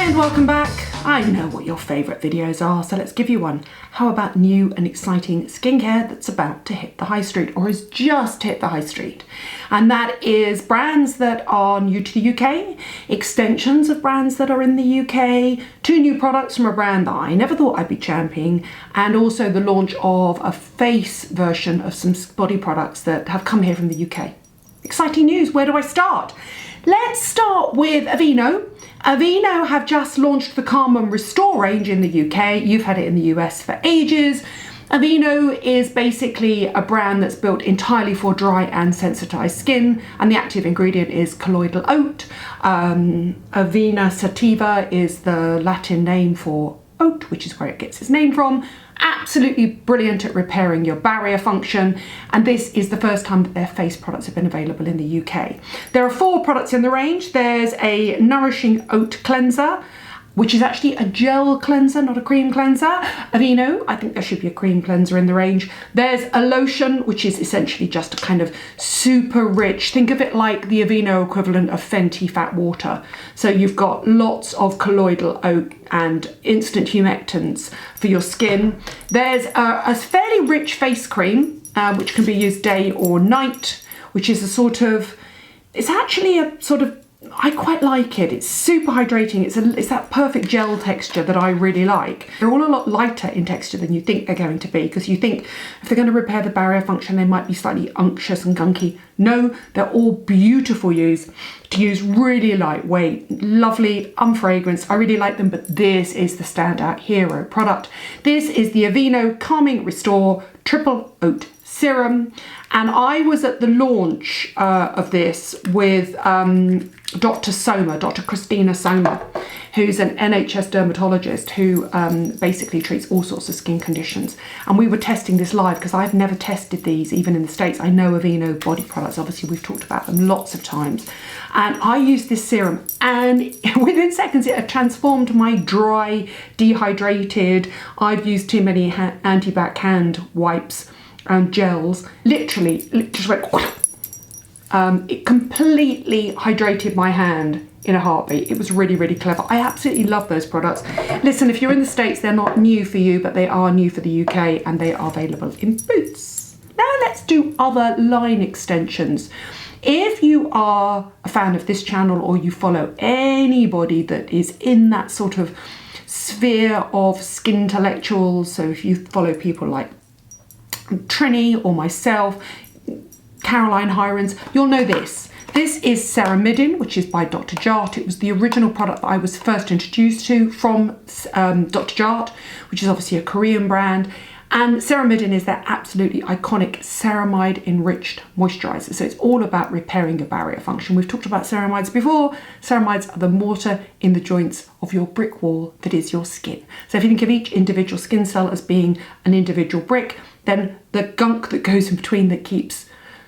And welcome back. I know what your favourite videos are, so let's give you one. How about new and exciting skincare that's about to hit the high street or has just hit the high street? And that is brands that are new to the UK, extensions of brands that are in the UK, 2 new products from a brand that I never thought I'd be championing, and also the launch of a face version of some body products that have come here from the UK. Exciting news. Where do I start? Let's start with Aveeno. Aveeno have just launched the Calm Restore range in the UK. You've had it in the US for ages. Aveeno is basically a brand that's built entirely for dry and sensitized skin, and the active ingredient is colloidal oat. Avena sativa is the Latin name for oat, which is where it gets its name from. Absolutely brilliant at repairing your barrier function, and this is the first time that their face products have been available in the UK. There are 4 products in the range. There's a nourishing oat cleanser, which is actually a gel cleanser, not a cream cleanser. Aveeno, I think there should be a cream cleanser in the range. There's a lotion, which is essentially just a kind of super rich, think of it like the Aveeno equivalent of Fenty Fat Water. So you've got lots of colloidal oat and instant humectants for your skin. There's a fairly rich face cream, which can be used day or night, which is it's actually a sort of, I quite like it. It's super hydrating. It's that perfect gel texture that I really like. They're all a lot lighter in texture than you think they're going to be, because you think if they're going to repair the barrier function, they might be slightly unctuous and gunky. No, they're all beautiful to use, really lightweight, lovely, unfragranced. I really like them, but this is the standout hero product. This is the Aveeno Calming Restore Triple Oat Serum, and I was at the launch of this with Dr. Christina Soma, who's an NHS dermatologist who basically treats all sorts of skin conditions. And we were testing this live because I've never tested these, even in the States. I know Aveeno body products, obviously we've talked about them lots of times. And I used this serum, and within seconds it had transformed my dry, dehydrated, I've used too many anti-backhand wipes and gels, literally just went, it completely hydrated my hand in a heartbeat. It was really, really clever. I absolutely love those products. Listen, if you're in the States, they're not new for you, but they are new for the UK, and they are available in Boots. Now let's do other line extensions. If you are a fan of this channel, or you follow anybody that is in that sort of sphere of skin intellectuals, so if you follow people like Trini or myself, Caroline Hirons, you'll know this. This is Ceramidin, which is by Dr. Jart. It was the original product that I was first introduced to from Dr. Jart, which is obviously a Korean brand. And Ceramidin is their absolutely iconic ceramide enriched moisturizer. So it's all about repairing your barrier function. We've talked about ceramides before. Ceramides are the mortar in the joints of your brick wall that is your skin. So if you think of each individual skin cell as being an individual brick, then the gunk that goes in between that keeps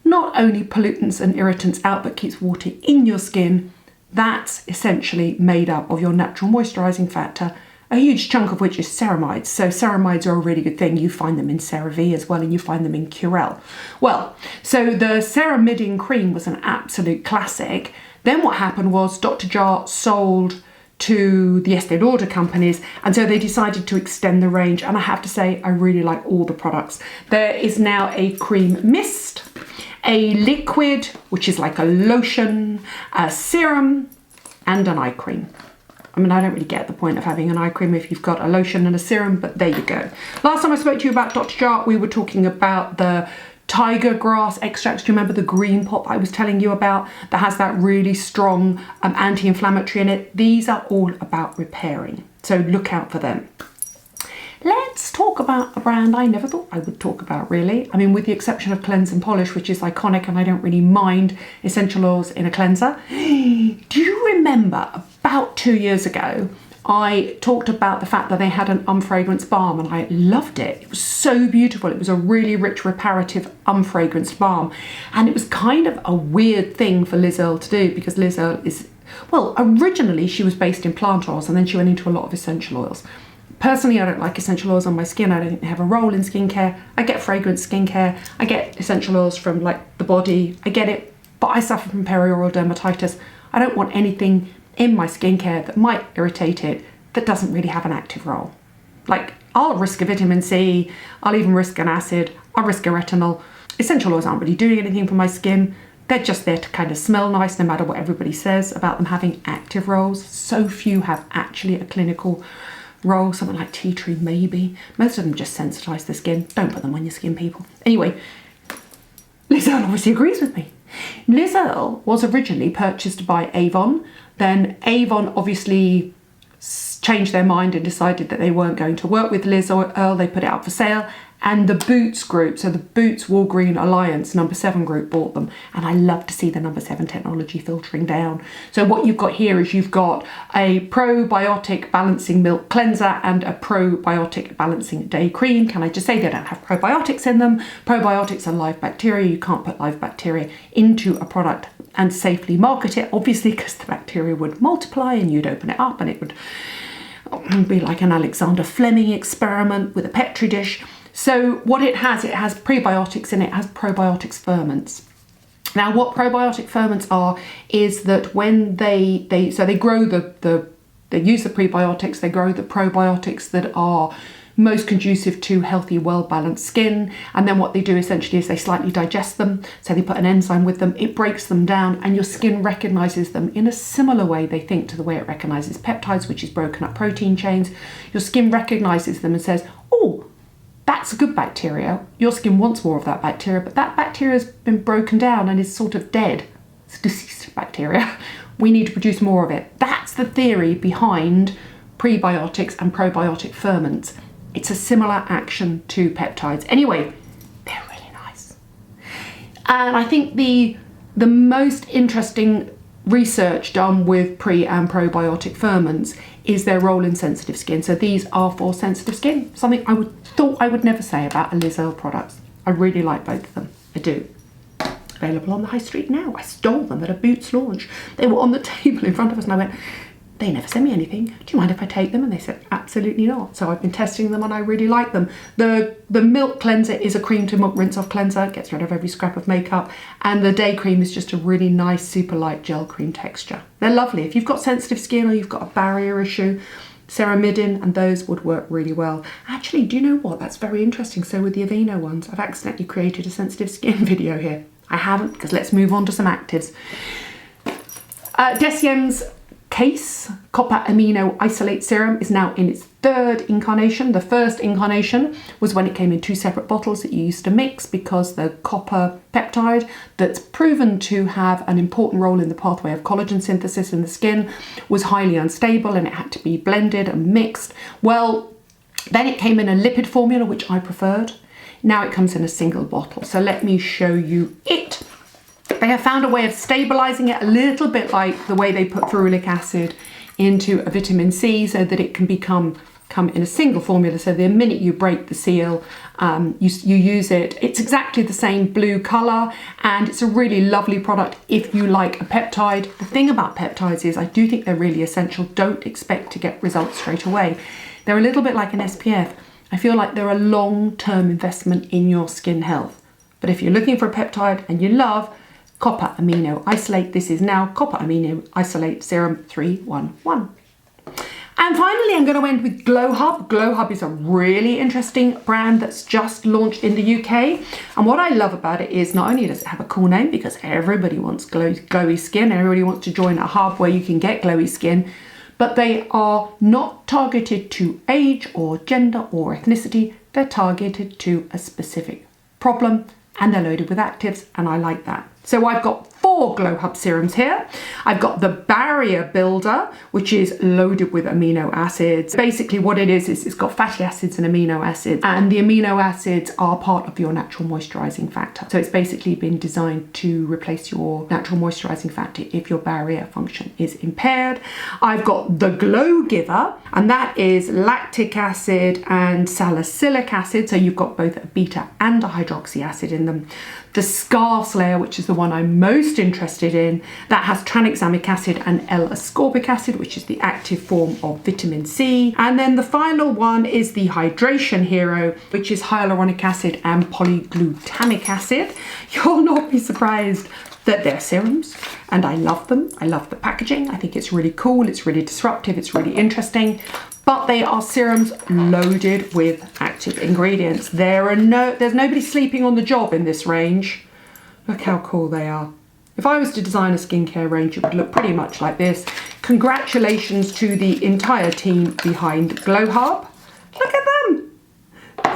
not only pollutants and irritants out, but keeps water in your skin, that's essentially made up of your natural moisturising factor, a huge chunk of which is ceramides. So ceramides are a really good thing. You find them in CeraVe as well, and you find them in Curel. Well, so the Ceramidin cream was an absolute classic. Then what happened was Dr. Jart sold to the Estee Lauder companies, and so they decided to extend the range, and I have to say I really like all the products. There is now a cream mist, a liquid, which is like a lotion, a serum, and an eye cream. I mean, I don't really get the point of having an eye cream if you've got a lotion and a serum, but there you go. Last time I spoke to you about Dr. Jart, we were talking about the tiger grass extracts. Do you remember the green pot that I was telling you about that has that really strong anti-inflammatory in it? These are all about repairing, so look out for them. Let's talk about a brand I never thought I would talk about, really. I mean, with the exception of Cleanse and Polish, which is iconic, and I don't really mind essential oils in a cleanser. Do you remember about 2 years ago, I talked about the fact that they had an unfragranced balm, and I loved it. It was so beautiful. It was a really rich, reparative, unfragranced balm. And it was kind of a weird thing for Liz Earle to do, because Liz Earle is, well, originally she was based in plant oils, and then she went into a lot of essential oils. Personally, I don't like essential oils on my skin. I don't think they have a role in skincare. I get fragrance skincare. I get essential oils from like the body. I get it, but I suffer from perioral dermatitis. I don't want anything in my skincare that might irritate it, that doesn't really have an active role. Like, I'll risk a vitamin C, I'll even risk an acid, I'll risk a retinol. Essential oils aren't really doing anything for my skin. They're just there to kind of smell nice, no matter what everybody says about them having active roles. So few have actually a clinical role. Something like tea tree, maybe. Most of them just sensitize the skin. Don't put them on your skin, people. Anyway, Liz Earle obviously agrees with me. Liz Earle was originally purchased by Avon. Then Avon obviously changed their mind and decided that they weren't going to work with Liz Earle. They put it up for sale. And the Boots group, so the Boots Walgreen Alliance number 7 group bought them. And I love to see the number 7 technology filtering down. So what you've got here is you've got a probiotic balancing milk cleanser and a probiotic balancing day cream. Can I just say they don't have probiotics in them? Probiotics are live bacteria. You can't put live bacteria into a product and safely market it, obviously, because the bacteria would multiply and you'd open it up and it would be like an Alexander Fleming experiment with a Petri dish. So what it has prebiotics in it, has probiotics ferments. Now what probiotic ferments are is that when they grow they use the prebiotics, they grow the probiotics that are most conducive to healthy, well-balanced skin. And then what they do essentially is they slightly digest them. So they put an enzyme with them, it breaks them down, and your skin recognizes them in a similar way, they think, to the way it recognizes peptides, which is broken up protein chains. Your skin recognizes them and says, oh, that's a good bacteria. Your skin wants more of that bacteria, but that bacteria has been broken down and is sort of dead. It's deceased bacteria. We need to produce more of it. That's the theory behind prebiotics and probiotic ferments. It's a similar action to peptides. Anyway, they're really nice. And I think the most interesting research done with pre and probiotic ferments is their role in sensitive skin. So these are for sensitive skin, something thought I would never say about a Liz Earle products. I really like both of them. I do. Available on the high street now. I stole them at a Boots launch. They were on the table in front of us and I went, they never send me anything. Do you mind if I take them? And they said, absolutely not. So I've been testing them and I really like them. The milk cleanser is a cream to milk rinse off cleanser. Gets rid of every scrap of makeup. And the day cream is just a really nice, super light gel cream texture. They're lovely. If you've got sensitive skin or you've got a barrier issue, ceramidin and those would work really well. Actually, do you know what? That's very interesting. So with the Aveeno ones, I've accidentally created a sensitive skin video here. I haven't, because let's move on to some actives. Deciem's Case Copper Amino Isolate Serum is now in its 3rd incarnation. The first incarnation was when it came in 2 separate bottles that you used to mix, because the copper peptide that's proven to have an important role in the pathway of collagen synthesis in the skin was highly unstable and it had to be blended and mixed. Well, then it came in a lipid formula, which I preferred. Now it comes in a single bottle. So let me show you it. They have found a way of stabilizing it a little bit like the way they put ferulic acid into a vitamin C, so that it can come in a single formula. So the minute you break the seal, you use it. It's exactly the same blue color, and it's a really lovely product if you like a peptide. The thing about peptides is I do think they're really essential. Don't expect to get results straight away. They're a little bit like an SPF. I feel like they're a long-term investment in your skin health. But if you're looking for a peptide and you love Copper Amino Isolate, this is now Copper Amino Isolate Serum 311. And finally, I'm going to end with Glow Hub. Glow Hub is a really interesting brand that's just launched in the UK. And what I love about it is not only does it have a cool name, because everybody wants glowy skin, everybody wants to join a hub where you can get glowy skin, but they are not targeted to age or gender or ethnicity. They're targeted to a specific problem, and they're loaded with actives, and I like that. So I've got 4 Glow Hub serums here. I've got the Barrier Builder, which is loaded with amino acids. Basically what it is it's got fatty acids and amino acids, and the amino acids are part of your natural moisturizing factor. So it's basically been designed to replace your natural moisturizing factor if your barrier function is impaired. I've got the Glow Giver, and that is lactic acid and salicylic acid. So you've got both a beta and a hydroxy acid in them. The Scarf Layer, which is the one I'm most interested in, that has tranexamic acid and L-ascorbic acid, which is the active form of vitamin C. And then the final one is the Hydration Hero, which is hyaluronic acid and polyglutamic acid. You'll not be surprised. that they're serums, and I love them. I love the packaging. I think it's really cool. It's really disruptive. It's really interesting. But they are serums loaded with active ingredients. There's nobody sleeping on the job in this range. Look how cool they are. If I was to design a skincare range, it would look pretty much like this. Congratulations to the entire team behind Glow Hub. Look at them.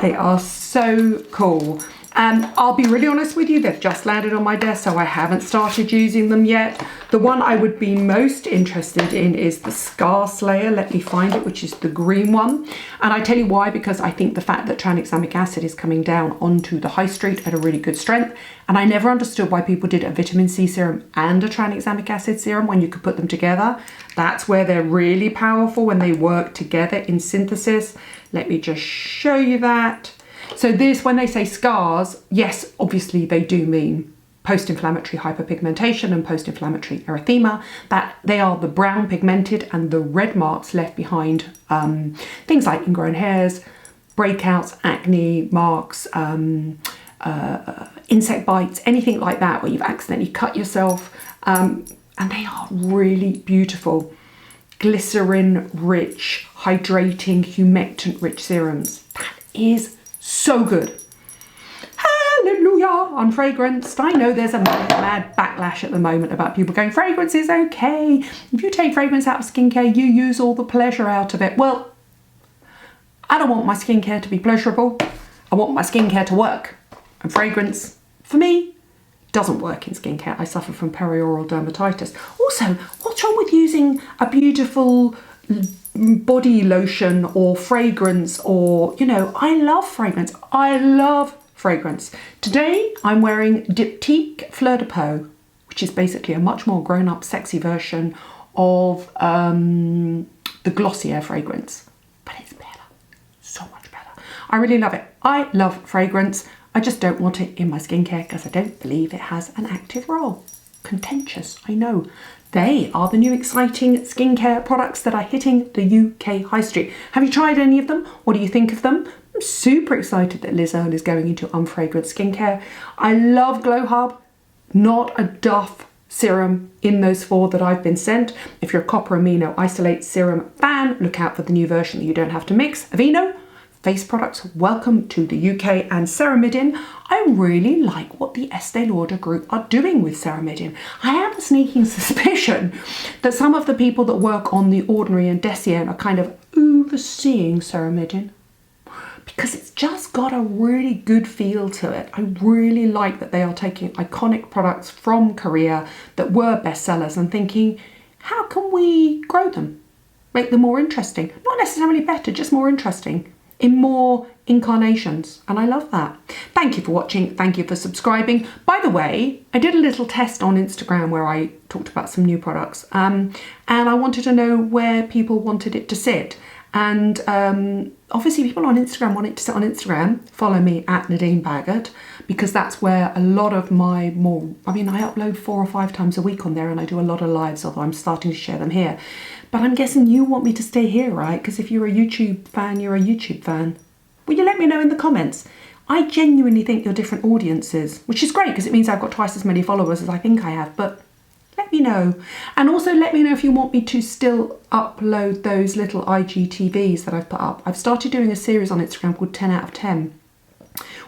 They are so cool. I'll be really honest with you, they've just landed on my desk, so I haven't started using them yet. The one I would be most interested in is the Scar Slayer. Let me find it, which is the green one. And I tell you why, because I think the fact that tranexamic acid is coming down onto the high street at a really good strength. And I never understood why people did a vitamin C serum and a tranexamic acid serum when you could put them together. That's where they're really powerful, when they work together in synthesis. Let me just show you that. So this, when they say scars, yes, obviously they do mean post-inflammatory hyperpigmentation and post-inflammatory erythema, that they are the brown pigmented and the red marks left behind, things like ingrown hairs, breakouts, acne, marks, insect bites, anything like that where you've accidentally cut yourself, and they are really beautiful, glycerin rich, hydrating, humectant rich serums. That is so good. Hallelujah, unfragranced. I know there's a mad backlash at the moment about people going, fragrance is okay. If you take fragrance out of skincare, you use all the pleasure out of it. Well, I don't want my skincare to be pleasurable. I want my skincare to work. And fragrance, for me, doesn't work in skincare. I suffer from perioral dermatitis. Also, what's wrong with using a beautiful body lotion or fragrance, or, you know, I love fragrance. I love fragrance. Today I'm wearing Diptyque Fleur de Peau, which is basically a much more grown-up, sexy version of the Glossier fragrance. But it's better. So much better. I really love it. I love fragrance. I just don't want it in my skincare because I don't believe it has an active role. Contentious, I know. They are the new exciting skincare products that are hitting the UK high street. Have you tried any of them? What do you think of them? I'm super excited that Liz Earle is going into unfragrant skincare. I love Glow Hub, not a Duff serum in those 4 that I've been sent. If you're a copper amino isolate serum fan, look out for the new version that you don't have to mix. Aveeno face products, welcome to the UK. And Ceramidin, I really like what the Estee Lauder group are doing with Ceramidin. I have a sneaking suspicion that some of the people that work on The Ordinary and Deciem are kind of overseeing Ceramidin, because it's just got a really good feel to it. I really like that they are taking iconic products from Korea that were bestsellers and thinking, how can we grow them? Make them more interesting. Not necessarily better, just more interesting, in more incarnations, and I love that. Thank you for watching. Thank you for subscribing. By the way, I did a little test on Instagram where I talked about some new products, and I wanted to know where people wanted it to sit. And obviously people on Instagram want it to sit on Instagram. Follow me at Nadine Baggott, because that's where a lot of my I upload 4 or 5 times a week on there, and I do a lot of lives, although I'm starting to share them here. But I'm guessing you want me to stay here, right? Because if you're a YouTube fan, you're a YouTube fan. Will you let me know in the comments? I genuinely think you're different audiences, which is great because it means I've got twice as many followers as I think I have, but let me know. And also let me know if you want me to still upload those little IGTVs that I've put up. I've started doing a series on Instagram called 10 out of 10,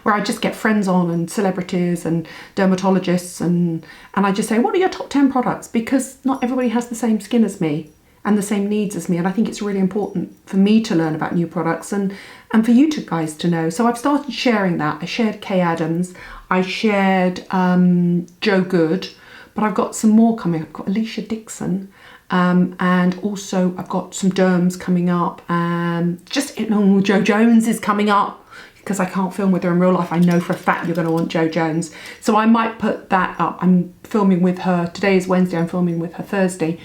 where I just get friends on and celebrities and dermatologists, and I just say, what are your top 10 products? Because not everybody has the same skin as me and the same needs as me, and I think it's really important for me to learn about new products and for you two guys to know. So I've started sharing that. I shared Kay Adams, I shared Joe Good, but I've got some more coming. I've got Alicia Dixon, and also I've got some derms coming up, and Jo Jones is coming up, because I can't film with her in real life. I know for a fact you're going to want Jo Jones, so I might put that up. I'm filming with her, today is Wednesday, I'm filming with her Thursday.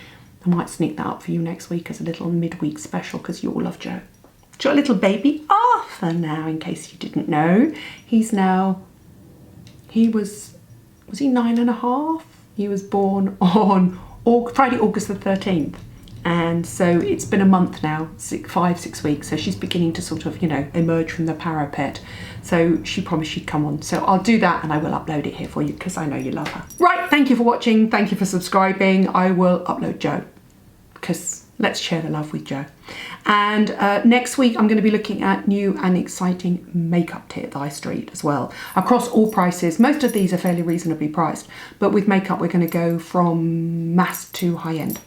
I might sneak that up for you next week as a little midweek special, because you all love Jo. Got a little baby Arthur now, in case you didn't know. He was he 9.5? He was born on Friday, August the 13th. And so it's been a month now, 5-6 weeks. So she's beginning to sort of, you know, emerge from the parapet. So she promised she'd come on. So I'll do that and I will upload it here for you because I know you love her. Right, thank you for watching. Thank you for subscribing. I will upload Jo because let's share the love with Jo. And next week I'm going to be looking at new and exciting makeup tea at the high street as well, across all prices. Most of these are fairly reasonably priced, but with makeup we're going to go from mass to high end.